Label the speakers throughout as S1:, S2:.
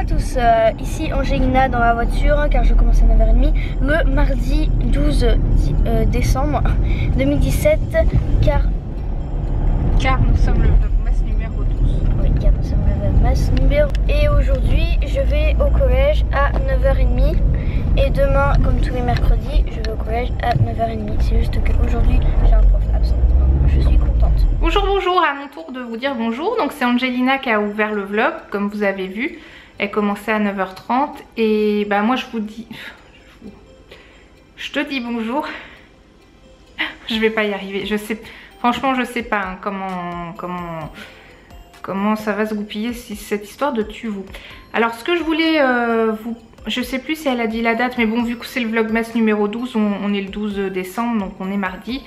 S1: à tous, ici Angelina dans la voiture car je commence à 9h30 le mardi 12 décembre 2017 car
S2: nous sommes le Vlogmas numéro 12.
S1: Oui, car nous sommes le Vlogmas numéro. Et aujourd'hui je vais au collège à 9h30 et demain comme tous les mercredis je vais au collège à 9h30. C'est juste qu'aujourd'hui j'ai un prof absent donc je suis contente.
S2: Bonjour, à mon tour de vous dire bonjour. Donc c'est Angelina qui a ouvert le vlog comme vous avez vu. Elle commençait à 9h30 et bah moi je te dis bonjour. Je vais pas y arriver, je sais, franchement je sais pas hein, comment ça va se goupiller cette histoire de tu-vous. Alors ce que je voulais je sais plus si elle a dit la date, mais bon vu que c'est le Vlogmas numéro 12, on est le 12 décembre donc on est mardi.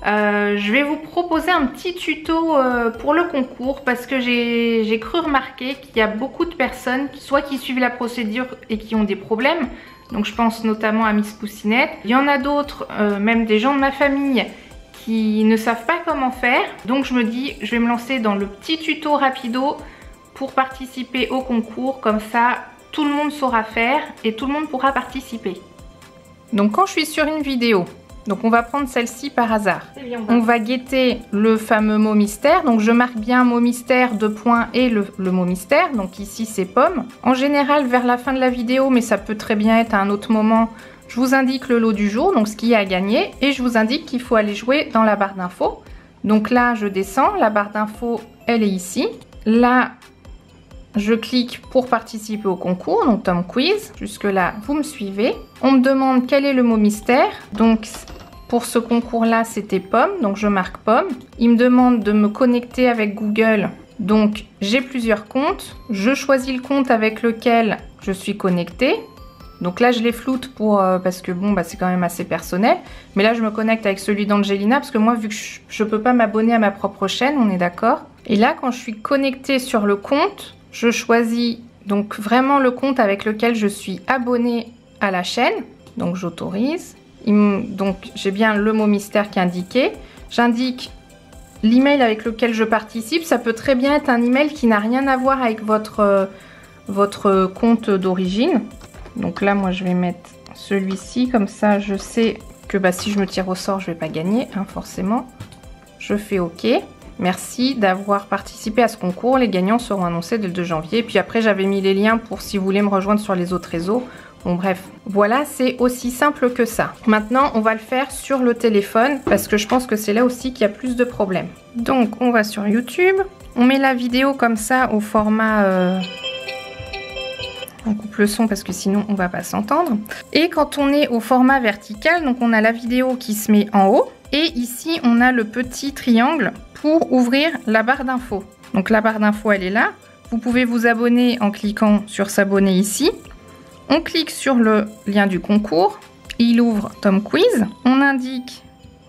S2: Je vais vous proposer un petit tuto pour le concours parce que j'ai cru remarquer qu'il y a beaucoup de personnes soit qui suivent la procédure et qui ont des problèmes, donc je pense notamment à Miss Poussinette. Il y en a d'autres, même des gens de ma famille qui ne savent pas comment faire, donc je me dis je vais me lancer dans le petit tuto rapido pour participer au concours, comme ça tout le monde saura faire et tout le monde pourra participer. Donc quand je suis sur une vidéo, donc on va prendre celle-ci par hasard. On va guetter le fameux mot mystère. Donc je marque bien mot mystère, deux points et le mot mystère. Donc ici c'est pomme. En général vers la fin de la vidéo, mais ça peut très bien être à un autre moment, je vous indique le lot du jour, donc ce qu'il y a à gagner. Et je vous indique qu'il faut aller jouer dans la barre d'infos. Donc là je descends, la barre d'infos elle est ici. Là je clique pour participer au concours, donc Tom Quiz. Jusque là vous me suivez. On me demande quel est le mot mystère. Donc pour ce concours-là, c'était pomme, donc je marque pomme. Il me demande de me connecter avec Google, donc j'ai plusieurs comptes. Je choisis le compte avec lequel je suis connectée. Donc là, je les floute parce que bon, c'est quand même assez personnel. Mais là, je me connecte avec celui d'Angelina parce que moi, vu que je ne peux pas m'abonner à ma propre chaîne, on est d'accord. Et là, quand je suis connectée sur le compte, je choisis donc vraiment le compte avec lequel je suis abonnée à la chaîne. Donc j'autorise. Donc j'ai bien le mot mystère qui est indiqué. J'indique l'email avec lequel je participe. Ça peut très bien être un email qui n'a rien à voir avec votre compte d'origine. Donc là moi je vais mettre celui-ci, comme ça je sais que si je me tire au sort je vais pas gagner hein, forcément. Je fais OK. Merci d'avoir participé à ce concours. Les gagnants seront annoncés dès le 2 janvier. Puis après j'avais mis les liens pour si vous voulez me rejoindre sur les autres réseaux. Bon bref, voilà, c'est aussi simple que ça. Maintenant, on va le faire sur le téléphone parce que je pense que c'est là aussi qu'il y a plus de problèmes. Donc, on va sur YouTube. On met la vidéo comme ça au format... On coupe le son parce que sinon, on va pas s'entendre. Et quand on est au format vertical, donc on a la vidéo qui se met en haut. Et ici, on a le petit triangle pour ouvrir la barre d'infos. Donc, la barre d'infos, elle est là. Vous pouvez vous abonner en cliquant sur s'abonner ici. On clique sur le lien du concours, il ouvre Tom Quiz, on indique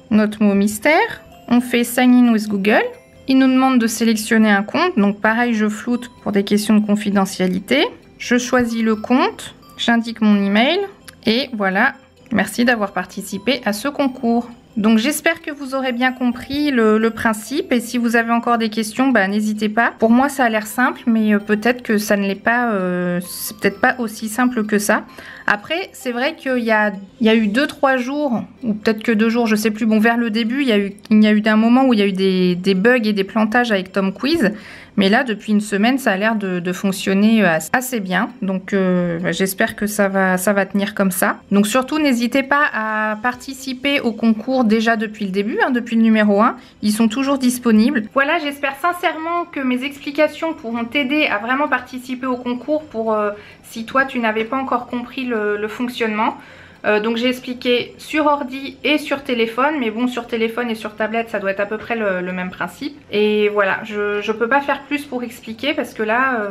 S2: notre mot mystère, on fait Sign in with Google, il nous demande de sélectionner un compte, donc pareil je floute pour des questions de confidentialité, je choisis le compte, j'indique mon email et voilà, merci d'avoir participé à ce concours. Donc j'espère que vous aurez bien compris le principe et si vous avez encore des questions, n'hésitez pas. Pour moi ça a l'air simple mais peut-être que ça ne l'est pas, c'est peut-être pas aussi simple que ça. Après c'est vrai qu'il y a eu 2-3 jours, ou peut-être que 2 jours, je sais plus, bon vers le début il y a eu un moment où il y a eu des bugs et des plantages avec Tom Quiz. Mais là, depuis une semaine, ça a l'air de fonctionner assez bien. Donc, j'espère que ça va tenir comme ça. Donc, surtout, n'hésitez pas à participer au concours déjà depuis le début, hein, depuis le numéro 1. Ils sont toujours disponibles. Voilà, j'espère sincèrement que mes explications pourront t'aider à vraiment participer au concours pour si toi, tu n'avais pas encore compris le fonctionnement. Donc j'ai expliqué sur ordi et sur téléphone, mais bon sur téléphone et sur tablette ça doit être à peu près le même principe. Et voilà, je peux pas faire plus pour expliquer parce que là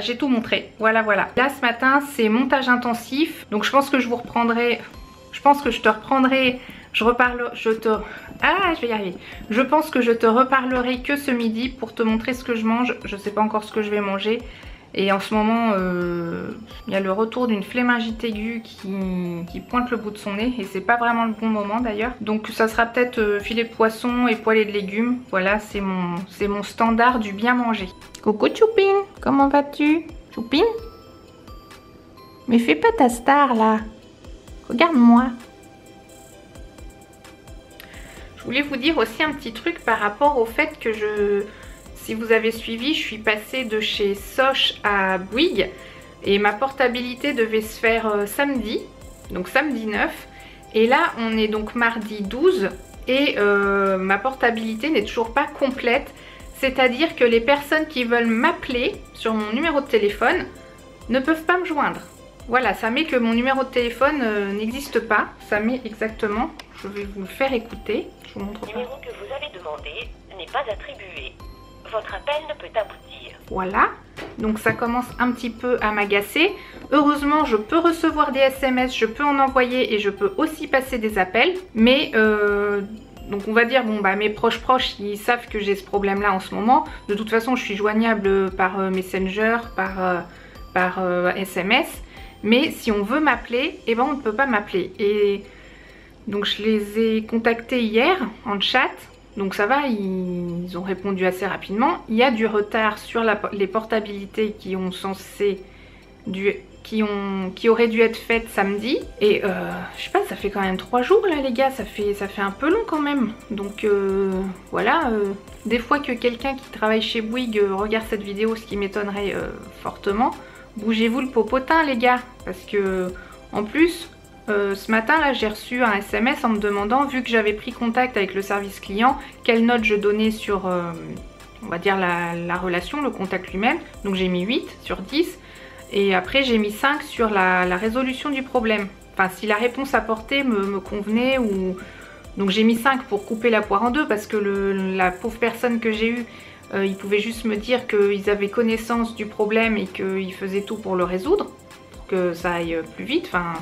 S2: j'ai tout montré, voilà. Là ce matin c'est montage intensif, donc je pense que je vous reprendrai, je pense que je te reprendrai, je vais y arriver. Je pense que je te reparlerai que ce midi pour te montrer ce que je mange, je sais pas encore ce que je vais manger. Et en ce moment, il y a le retour d'une flémingite aiguë qui pointe le bout de son nez. Et c'est pas vraiment le bon moment d'ailleurs. Donc ça sera peut-être filet de poisson et poêlée de légumes. Voilà, c'est mon standard du bien manger. Coucou Choupine, comment vas-tu? Choupine? Mais fais pas ta star là. Regarde-moi. Je voulais vous dire aussi un petit truc par rapport au fait que si vous avez suivi, je suis passée de chez Sosh à Bouygues. Et ma portabilité devait se faire samedi. Donc samedi 9. Et là, on est donc mardi 12. Et ma portabilité n'est toujours pas complète. C'est-à-dire que les personnes qui veulent m'appeler sur mon numéro de téléphone ne peuvent pas me joindre. Voilà, ça met que mon numéro de téléphone n'existe pas. Ça met exactement, je vais vous le faire écouter. Je vous montre pas.
S3: Le numéro que vous avez demandé n'est pas attribué. Votre appel ne peut aboutir.
S2: Voilà, donc ça commence un petit peu à m'agacer. Heureusement, je peux recevoir des SMS, je peux en envoyer et je peux aussi passer des appels. Mais donc on va dire, bon bah mes proches, ils savent que j'ai ce problème-là en ce moment. De toute façon, je suis joignable par Messenger, par SMS. Mais si on veut m'appeler, eh ben on ne peut pas m'appeler. Et donc je les ai contactés hier en chat. Donc ça va, ils ont répondu assez rapidement. Il y a du retard sur les portabilités qui auraient dû être faites samedi. Et je sais pas, ça fait quand même 3 jours là les gars, ça fait un peu long quand même. Donc voilà, des fois que quelqu'un qui travaille chez Bouygues regarde cette vidéo, ce qui m'étonnerait fortement. Bougez-vous le popotin les gars, parce que en plus ce matin là j'ai reçu un SMS en me demandant, vu que j'avais pris contact avec le service client, quelle note je donnais sur on va dire la relation, le contact lui-même. Donc j'ai mis 8 sur 10 et après j'ai mis 5 sur la résolution du problème, enfin si la réponse apportée me convenait ou... Donc j'ai mis 5 pour couper la poire en deux, parce que la pauvre personne que j'ai eue, ils pouvaient juste me dire qu'ils avaient connaissance du problème et qu'ils faisaient tout pour le résoudre, pour que ça aille plus vite, enfin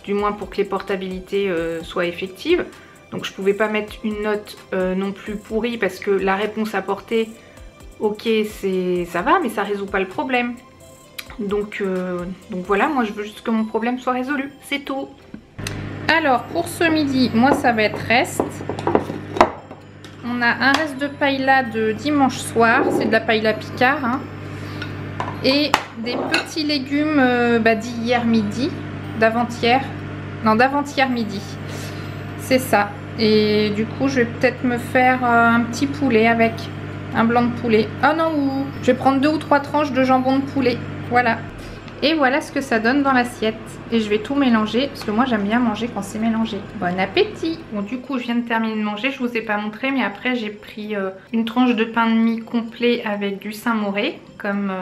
S2: du moins pour que les portabilités soient effectives. Donc je pouvais pas mettre une note non plus pourrie, parce que la réponse apportée, ok ça va, mais ça résout pas le problème. Donc voilà, moi je veux juste que mon problème soit résolu, c'est tout. Alors pour ce midi, moi ça va être reste. On a un reste de paella de dimanche soir, c'est de la paella Picard, hein. Et des petits légumes d'hier midi, d'avant-hier midi, c'est ça. Et du coup je vais peut-être me faire un petit poulet avec un blanc de poulet. Ah non, je vais prendre 2 ou 3 tranches de jambon de poulet, voilà. Et voilà ce que ça donne dans l'assiette. Et je vais tout mélanger, parce que moi j'aime bien manger quand c'est mélangé. Bon appétit! Bon du coup je viens de terminer de manger, je vous ai pas montré, mais après j'ai pris une tranche de pain de mie complet avec du Saint-Moré, comme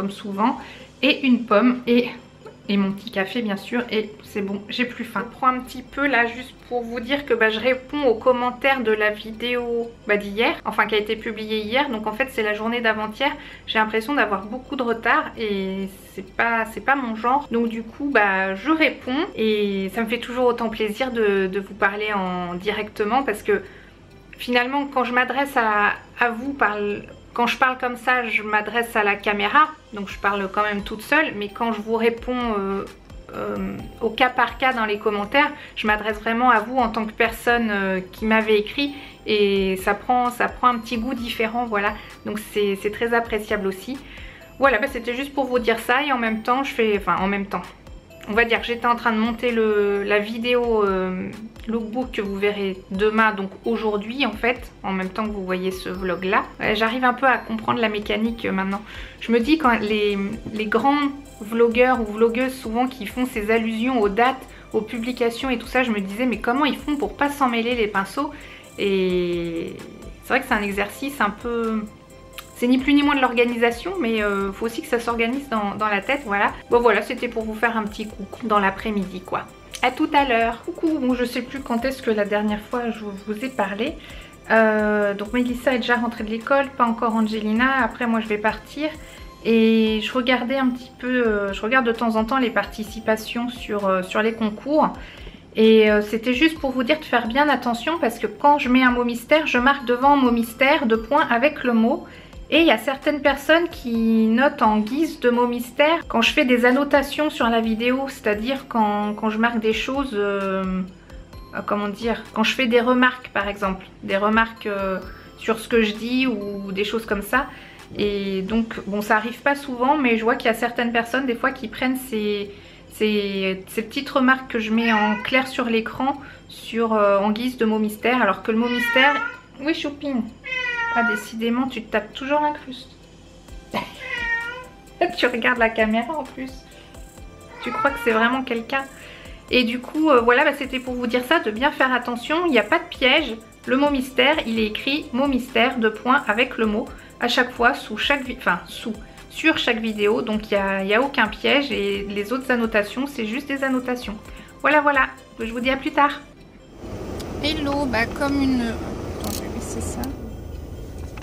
S2: souvent, et une pomme, et mon petit café bien sûr, et c'est bon, j'ai plus faim. Je prends un petit peu là juste pour vous dire que je réponds aux commentaires de la vidéo d'hier, enfin qui a été publiée hier. Donc en fait c'est la journée d'avant-hier. J'ai l'impression d'avoir beaucoup de retard et c'est pas mon genre. Donc du coup je réponds et ça me fait toujours autant plaisir de vous parler directement, parce que finalement quand je m'adresse à vous quand je parle comme ça, je m'adresse à la caméra, donc je parle quand même toute seule, mais quand je vous réponds au cas par cas dans les commentaires, je m'adresse vraiment à vous en tant que personne qui m'avait écrit, et ça prend un petit goût différent, voilà, donc c'est très appréciable aussi. Voilà, c'était juste pour vous dire ça, et en même temps, on va dire que j'étais en train de monter la vidéo lookbook que vous verrez demain, donc aujourd'hui en fait, en même temps que vous voyez ce vlog là. J'arrive un peu à comprendre la mécanique maintenant. Je me dis, quand les grands vlogueurs ou vlogueuses souvent qui font ces allusions aux dates, aux publications et tout ça, je me disais mais comment ils font pour pas s'en mêler les pinceaux. Et c'est vrai que c'est un exercice un peu... C'est ni plus ni moins de l'organisation, mais faut aussi que ça s'organise dans la tête, voilà. Bon voilà, c'était pour vous faire un petit coucou dans l'après-midi quoi. À tout à l'heure. Coucou, bon je sais plus quand est-ce que la dernière fois je vous ai parlé. Donc Mélissa est déjà rentrée de l'école, pas encore Angelina. Après moi je vais partir. Et je regardais un petit peu, je regarde de temps en temps les participations sur les concours. Et c'était juste pour vous dire de faire bien attention, parce que quand je mets un mot mystère, je marque devant mot mystère, 2 points avec le mot. Et il y a certaines personnes qui notent en guise de mot mystère quand je fais des annotations sur la vidéo, c'est-à-dire quand je marque des choses, comment dire, quand je fais des remarques par exemple, des remarques sur ce que je dis ou des choses comme ça. Et donc bon, ça arrive pas souvent, mais je vois qu'il y a certaines personnes des fois qui prennent ces petites remarques que je mets en clair sur l'écran en guise de mot mystère, alors que le mot mystère... Oui Choupine. Ah décidément tu te tapes toujours l'incruste. Tu regardes la caméra en plus. Tu crois que c'est vraiment quelqu'un. Et du coup voilà, bah, c'était pour vous dire ça, de bien faire attention, il n'y a pas de piège. Le mot mystère, il est écrit mot mystère, avec le mot à chaque fois sur chaque vidéo, donc il n'y a aucun piège, et les autres annotations c'est juste des annotations. Voilà, je vous dis à plus tard. Hello, bah comme une... Attends, je vais baisser ça.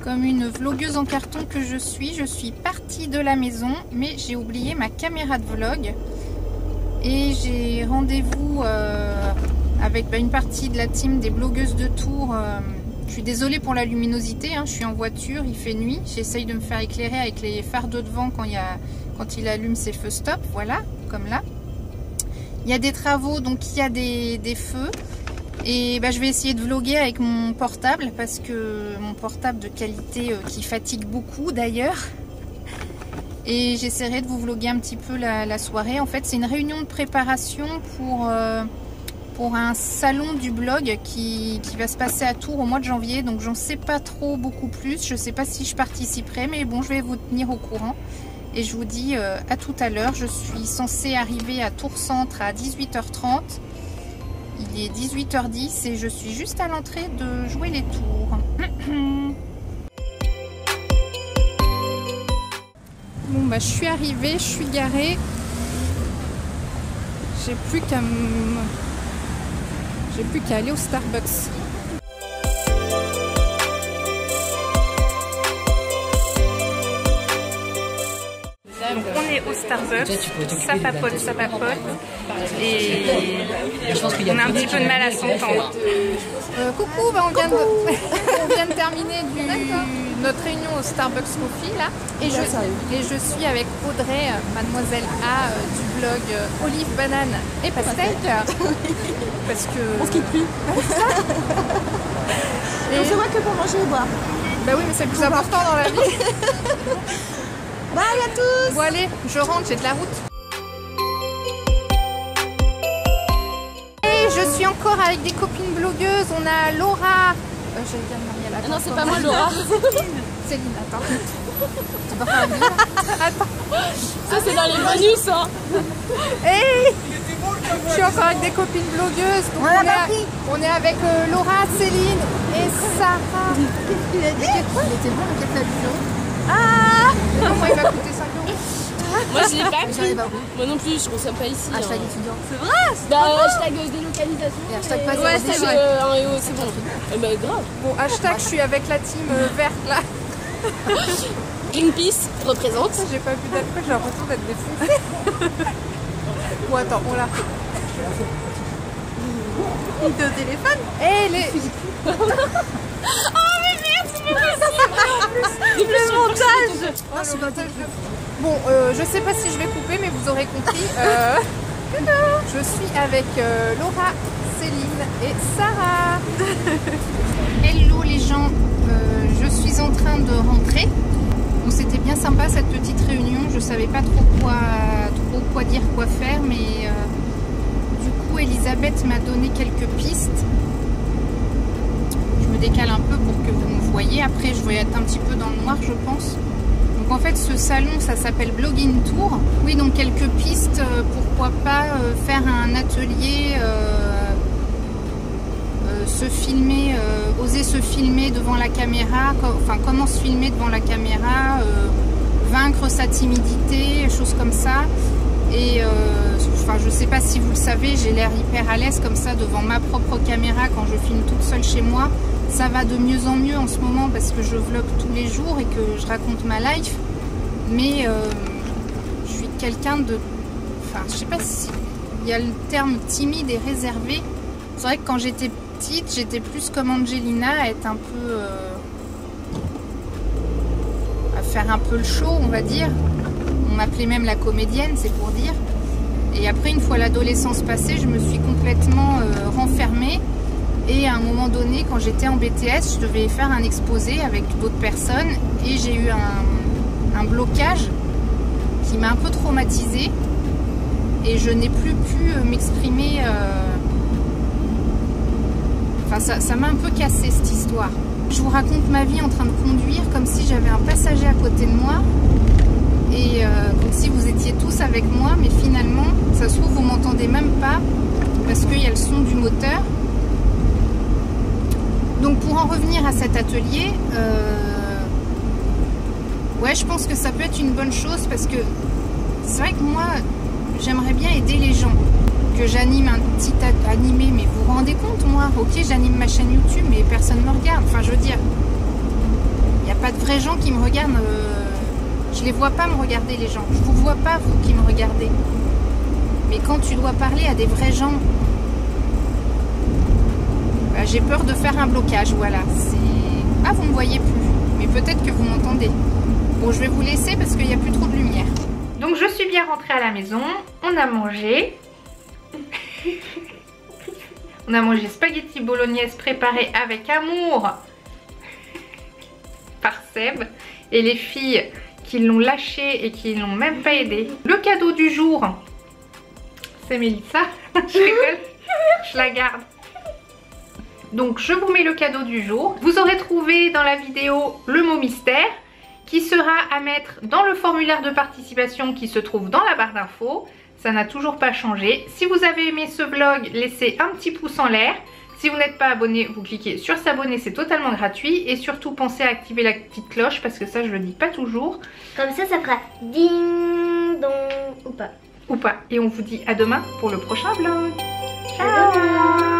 S2: Comme une vlogueuse en carton que je suis partie de la maison, mais j'ai oublié ma caméra de vlog. Et j'ai rendez-vous avec une partie de la team des blogueuses de Tours. Je suis désolée pour la luminosité, hein, je suis en voiture, il fait nuit. J'essaye de me faire éclairer avec les phares de devant quand il allume ses feux stop, voilà, comme là. Il y a des travaux, donc il y a des feux. Et bah, je vais essayer de vlogger avec mon portable, parce que mon portable de qualité qui fatigue beaucoup d'ailleurs. Et j'essaierai de vous vlogger un petit peu la soirée. En fait, c'est une réunion de préparation pour un salon du blog qui va se passer à Tours au mois de janvier. Donc, j'en sais pas trop beaucoup plus. Je sais pas si je participerai, mais bon, je vais vous tenir au courant. Et je vous dis à tout à l'heure. Je suis censée arriver à Tours Centre à 18h30. Il est 18h10 et je suis juste à l'entrée de jouer les tours. Bon bah je suis arrivée, je suis garée. J'ai plus qu'à aller au Starbucks. Donc on est au Starbucks, ça papote, et on a un petit peu de mal à s'entendre. Coucou, bah on vient de terminer notre réunion au Starbucks Coffee là, et je suis avec Audrey, mademoiselle A du blog Olive, Banane et Pastèque, parce que... On se quitte plus.
S4: Et on se voit que pour manger et boire.
S2: Bah oui, mais c'est le plus important dans la vie.
S4: Bye à tous.
S2: Bon allez, je rentre, j'ai de la route. Et je suis encore avec des copines blogueuses. On a Laura. J'allais dire Marielle.
S4: Ah non, c'est pas moi Laura.
S2: Céline, attends. Tu vas faire la vie. Attends.
S4: Ça c'est dans les bonus hein.
S2: Hey, je suis encore avec des copines blogueuses. Donc on est avec Laura, Céline et Sarah.
S4: Qu'est-ce qu'il a dit? Il était bon le café à l'eau.
S2: Ah, moi il va coûter 5 €.
S4: Moi je l'ai pas pris. Moi non plus, je consomme pas ici.
S1: Hashtag étudiant.
S4: C'est vrai? Bah hashtag délocalisation.
S1: Et hashtag pas
S4: ouais, c'est bon. Bah grave.
S2: Bon, hashtag je suis avec la team verte là.
S4: Greenpeace représente.
S2: J'ai pas bu d'alcool, j'ai l'impression d'être défoncée. Bon attends, on l'a.
S4: Il est au téléphone.
S2: Eh les...
S4: Oh mais merde, c'est pas possible. Le montage.
S2: Oh, le montage. Bon, je sais pas si je vais couper, mais vous aurez compris. Je suis avec Laura, Céline et Sarah. Hello les gens, je suis en train de rentrer. Donc c'était bien sympa cette petite réunion. Je savais pas trop quoi dire, quoi faire, mais du coup Elisabeth m'a donné quelques pistes. Je me décale un peu pour que vous me voyez. Après je vais être un petit peu dans le noir je pense. Donc en fait ce salon ça s'appelle Blogging Tour. Oui, donc quelques pistes, pourquoi pas faire un atelier, se filmer, oser se filmer devant la caméra, enfin comment se filmer devant la caméra, vaincre sa timidité, choses comme ça. Et enfin je sais pas si vous le savez, j'ai l'air hyper à l'aise comme ça devant ma propre caméra quand je filme toute seule chez moi. Ça va de mieux en mieux en ce moment parce que je vlog tous les jours et que je raconte ma life. Mais je suis quelqu'un de... Enfin, je sais pas si... Il y a le terme timide et réservé. C'est vrai que quand j'étais petite, j'étais plus comme Angelina, à être un peu... à faire un peu le show, on va dire. On m'appelait même la comédienne, c'est pour dire. Et après, une fois l'adolescence passée, je me suis complètement renfermée. Et à un moment donné, quand j'étais en BTS, je devais faire un exposé avec d'autres personnes et j'ai eu un blocage qui m'a un peu traumatisée et je n'ai plus pu m'exprimer. Enfin, ça m'a un peu cassé cette histoire. Je vous raconte ma vie en train de conduire comme si j'avais un passager à côté de moi et comme si vous étiez tous avec moi, mais finalement, ça se trouve, vous m'entendez même pas parce qu'il y a le son du moteur. Donc pour en revenir à cet atelier, ouais, je pense que ça peut être une bonne chose parce que c'est vrai que moi, j'aimerais bien aider les gens. Que j'anime un petit animé, mais vous vous rendez compte, moi, ok, j'anime ma chaîne YouTube, mais personne ne me regarde. Enfin, je veux dire, il n'y a pas de vrais gens qui me regardent. Je les vois pas me regarder, les gens. Je vous vois pas, vous, qui me regardez. Mais quand tu dois parler à des vrais gens, bah, j'ai peur de faire un blocage, voilà. Ah, vous ne me voyez plus, mais peut-être que vous m'entendez. Bon, je vais vous laisser parce qu'il n'y a plus trop de lumière. Donc, je suis bien rentrée à la maison, on a mangé. On a mangé spaghetti bolognaise préparé avec amour par Seb et les filles qui l'ont lâché et qui l'ont même pas aidé. Le cadeau du jour, c'est Mélissa. Je rigole, je la garde. Donc je vous mets le cadeau du jour. Vous aurez trouvé dans la vidéo le mot mystère qui sera à mettre dans le formulaire de participation qui se trouve dans la barre d'infos. Ça n'a toujours pas changé. Si vous avez aimé ce vlog, laissez un petit pouce en l'air. Si vous n'êtes pas abonné, vous cliquez sur s'abonner, c'est totalement gratuit. Et surtout, pensez à activer la petite cloche parce que ça, je le dis pas toujours.
S1: Comme ça fera ding dong ou pas.
S2: Ou pas. Et on vous dit à demain pour le prochain vlog. Ciao.
S1: À demain.